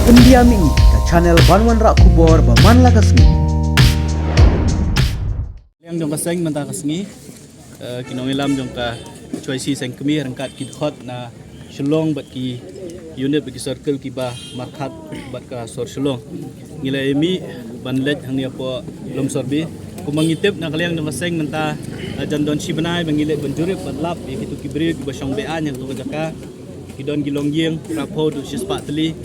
Pendiami ke channel Banwan Rak Kubor Baman Lakasmi. Yang jong kaseng mentah kasngi kinong ilam jong ka choisi seng kemi rangkat ki khot na shlong bat ki unit bat ki circle ki ba markhat bat ka sor shlong ngila emi banlet hangnia po lom sorbi kumangitip na kalyang jong kaseng mentah jan don shibanai bangilet banjurip batlap ki tu ki bri ki basong bean yang tu jaka kidon gilong yeng rapo du sispat teli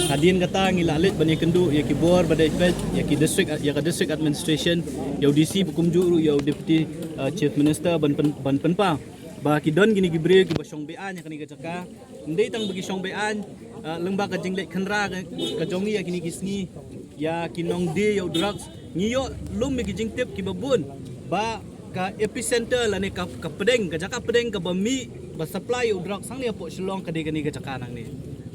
kadien kata ngilalit bani kendu ya ki bor badai pet ya ki district administration ya DC bukum juru ya deputy chief minister ban penpa ba kidon gini gibre ki basong bean ya kani kacaka ndai tang bagi song bean lembah ka jinglet khanra ka jongi ya kini kisni ya kinong de ya drugs ngiyo lum mi jingtip ki babun ba ka epicenter lane ka pedeng ka jaka pedeng ka bami ba supply udrak sang ni po shlong kadi kani ka jaka nang ni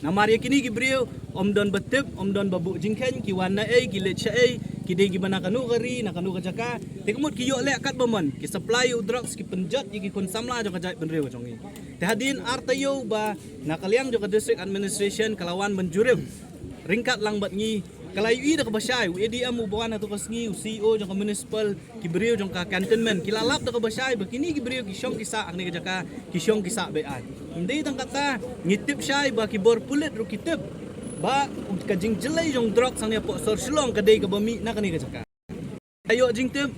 namari kini gibriu om don betip om don babu jingken ki wana ki lecha ki de gi bana kanu gari na kanu ka jaka tekmut ki yo le kat baman ki supply udrak ki penjat ki kon samla jo ka jai benreu jongi tehadin artayo ba na kalyang jo ka district administration kalawan menjurib ringkat lang bat ngi kalai ida ka basay EDM ubawan ato kasngi CEO jong ka municipal kibriyo jong ka cantonment kilalap da ka basay bakini kibriyo kisyong kisa ang ni ka kisyong kisa bean hindi tang kata ngitip syay ba kibor pulit ro kitip ba ka jingjelay jong drug sang ni po sor silong kaday ka bami na kani ka jaka ayo jingtip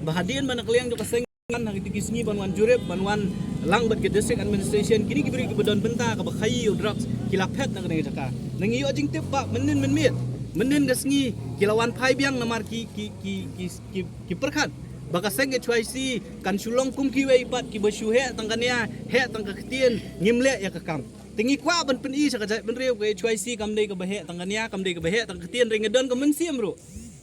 bahadian man nakaliang jong kaseng nang itikisngi banwan jurip banwan lang bat ke district administration kini kibriyo kibadon benta ka bakhayi drugs kilapet na kani ka jaka nang iyo jingtip ba menin menmit mendin gasngi kilawan pai biang namar ki perkhat baka senge choisi kan sulong kum ki wei pat ki basu he tangkania he tangka ketien ngimle ya kakam tingi kwa ban pen i saka jai ben reu ke choisi kam dei ka bahe tangkania kam dei ka bahe tang ketien ringedon ka mensiam ro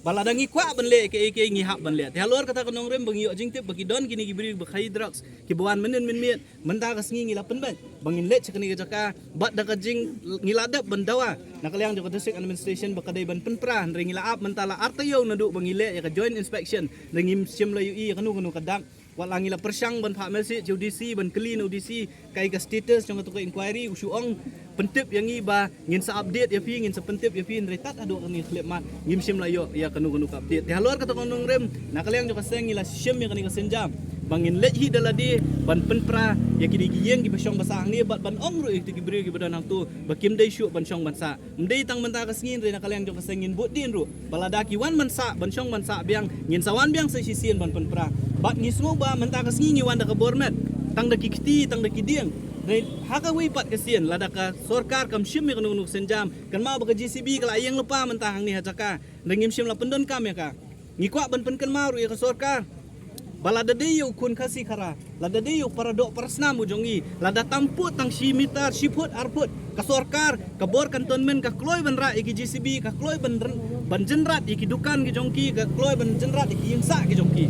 baladangi kwa ban le ke ngi hak ban le te halor kata kanong rem bangi jingtip bagi don kini gibri bakhai drugs ki bawan menen menmiet menta gasngi ngila pen ban bangin le chakani ka jaka bat da ka jing ngiladap bandawa nakaliang joko district administration bakadai ban penpra ringila ap mentala artayo nadu bangile ya ka joint inspection ringim sim layu i kanu kadak walangila persang ban pak melsi UDC ban clean UDC kai ka status jong ka inquiry usuong pentip yang iba ngin sa update ya pi ngin sa pentip ya pi retat adu kani klip mat ngim sim layo ya kanu ka update te halor kata konong rem nakaliang joko seng ngila sim ya kani ka senjam bangin lehi daladi ban penpra ya kini giyeng gi basyong basang ni bat ban ong ru ikti gibri gi badan tu bakim dai syu ban syong ban sa mdei tang menta kasngin re nakaliang jok kasengin bot din ru baladaki wan man sa ban syong ban sa biang ngin sawan biang sa sisien ban penpra bat ngismo ba menta kasngi wan da ka bormet tang da kikti tang da kidieng dai haka wi pat kasien lada ka sorkar kam shim mi kanu senjam kan ma ba GCB kala ayang lupa menta hang ni hajaka dengim shim la pendon kam ya ka ngikwa ban pen kan ma ru ya ka sorkar balada deyo kun kasi kara lada deyo para dok persna mujongi lada tamput tang shimitar shiput arput kasorkar kabor kantonmen ka kloy ban ra iki GCB ka kloy ban jenrat iki dukan ki jongki ka kloy ban jenrat iki yingsa ki jongki